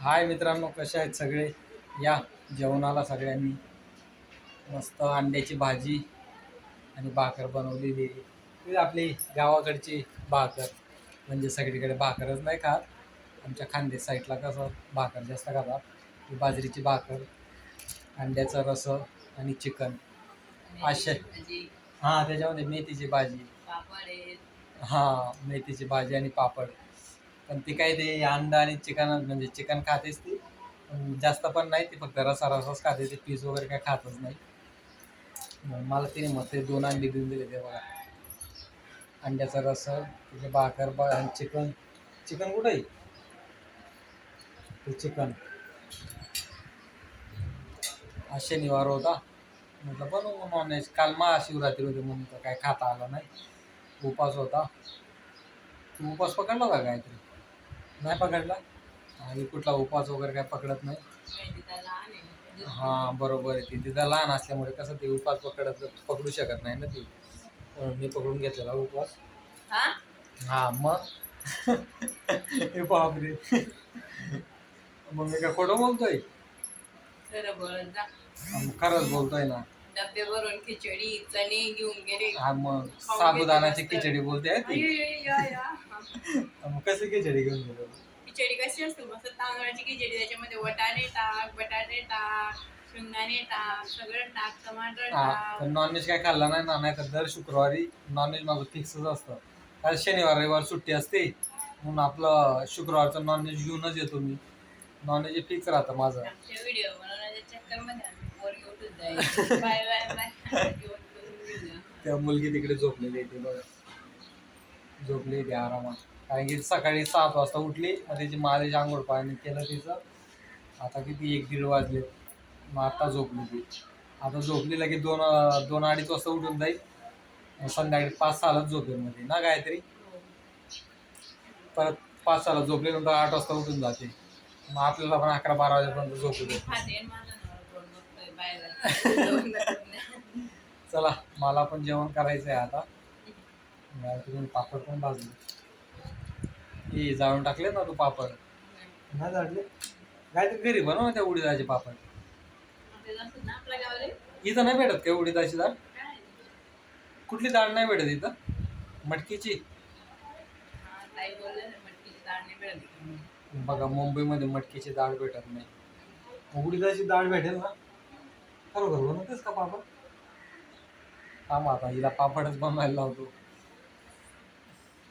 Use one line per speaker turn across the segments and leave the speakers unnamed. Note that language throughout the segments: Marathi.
हाय मित्रांनो, कसे आहेत सगळे? या जेवणाला सगळ्यांनी. मस्त अंड्याची भाजी आणि भाकर बनवलेली आहे. ही आपली गावाकडची भाकर. म्हणजे सगळीकडे भाकरच नाही खात, आमच्या खानदेश साईडला कसं भाकर जास्त खातात. ही बाजरीची भाकर, अंड्याचा रस आणि चिकन असे. हां, त्याच्यामध्ये मेथीची भाजी, हां मेथीची भाजी आणि पापड. पण ती काय ते अंडा आणि चिकन म्हणजे चिकन खातेच ती, पण जास्त पण नाही. ती फक्त रसाच खाते, ते पीस वगैरे काय खातच नाही. मग मला तिने मग ते 2 अंडी देऊन दिले. ते बघा, अंड्याचा रस, त्याचे भाकर आणि चिकन. चिकन कुठं आहे? ते चिकन हा शनिवार होता, म्हटलं बनवू नॉनव्हेज. काल महाशिवरात्री होती म्हणून तर काय खाता आलं नाही, उपास होता. तू उपास पकडला होता काहीतरी? नाही पकडला? आणि कुठला उपास वगैरे काय पकडत नाही. हां बरोबर आहे. ती तिथं लहान असल्यामुळे कसं ते उपास पकडू शकत नाही ना ती. मी पकडून घेतलेला उपवास. हा मग हे बापरे, मग मी काय खोटं बोलतोय? खरंच बोलतोय ना.
डब्बे भरून खिचडी चणे घेऊन गेले.
हा मग साबुदाण्याची खिचडी बोलते ती. मग कशी खिचडी घेऊन गेलो?
खिचडी कशी असते? मस्त तांदळाची खिचडी, त्याच्यामध्ये वटाणे टाक, बटाटे टाक, शेंगदाणे टाक, सगळं टाक, टमाटर टाक.
पण नॉनव्हेज काय खाल्ला नाही ना, नाही तर दर शुक्रवारी नॉनव्हेज माझं फिक्सच असतं. कारण शनिवार रविवार सुट्टी असते, म्हणून आपलं शुक्रवारचं नॉनव्हेज घेऊनच येतो मी. नॉनव्हेज फिक्स राहतं माझं.
व्हिडिओ बनवण्याच्या चक्करमध्ये बाय बाय बाय.
त्या मुलगी तिकडे झोपलेली आहे, ते बघा झोपली ती आरामात. कारण की सकाळी 7 वाजता उठली, मग त्याची माझ्याची आंघोळ पाणी केलं तिचं. आता किती 1-1:30 वाजले, मग आता झोपली ती. आता झोपली की 2-2:30 वाजता उठून जाईल. संध्याकाळी 5-6लाच झोपेल मध्ये ना काहीतरी. परत 5-6ला झोपल्यानंतर 8 वाजता उठून जाते. मग आपल्याला पण 11-12 वाजेपर्यंत झोपू दे. चला, मला पण जेवण करायचं आहे आता. तुम्ही पापड पण भाजले, हे जाळून टाकले ना तू पापड? नाही जाडले? काहीतरी घरी बनव ना त्या उडीदाचे पापड. इथं नाही भेटत का उडीदाची डाळ? कुठली डाळ नाही भेटत इथं? मटकीची? बघा, मुंबईमध्ये मटकीची डाळ भेटत नाही, उडीदाची डाळ भेटेल ना. खरोखर बनवतेस का पापड? थांब, आता हिला पापडच बनवायला लावतो.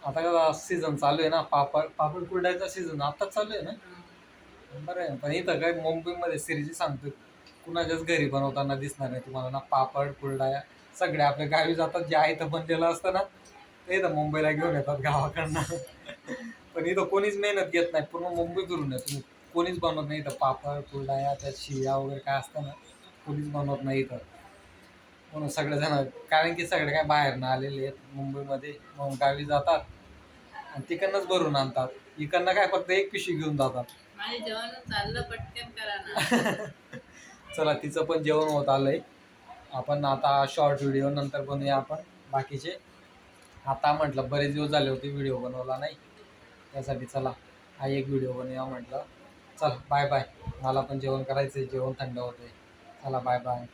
आता का सीझन चालू आहे ना, पापड कुरडायचा सीझन आताच चालू आहे ना. बरं आहे. पण इथं काय मुंबईमध्ये सिरीजी सांगतो, कुणाच्याच घरी बनवताना दिसणार नाही तुम्हाला ना पापड कुरडाया. सगळे आपल्या गावी जातात, जे आहे तर बनलेलं असतं ना, ते इथं मुंबईला घेऊन येतात गावाकडनं. पण इथं कोणीच मेहनत घेत नाही, पूर्ण मुंबई फिरून येतो, कोणीच बनवत नाही इथं पापड कुरडाया, त्या शिया वगैरे काय असतं ना, कोणीच बनवत नाही इथं. म्हणून सगळेजण, कारण की सगळे काय बाहेरनं आलेले आहेत मुंबईमध्ये, मग गावी जातात आणि तिकडनंच भरून आणतात. इकडनं काय फक्त एक पिशवी घेऊन जातात.
जेवण चाललं, पटकन करा ना.
चला, तिचं पण जेवण होत आलंय. आपण आता शॉर्ट व्हिडिओ नंतर बनवूया आपण बाकीचे. आता म्हटलं बरेच दिवस झाले होते व्हिडिओ बनवला नाही, त्यासाठी चला हा एक व्हिडिओ बनवूया म्हटलं. चल बाय बाय, मला पण जेवण करायचं आहे, जेवण थंड होतंय. चला बाय बाय.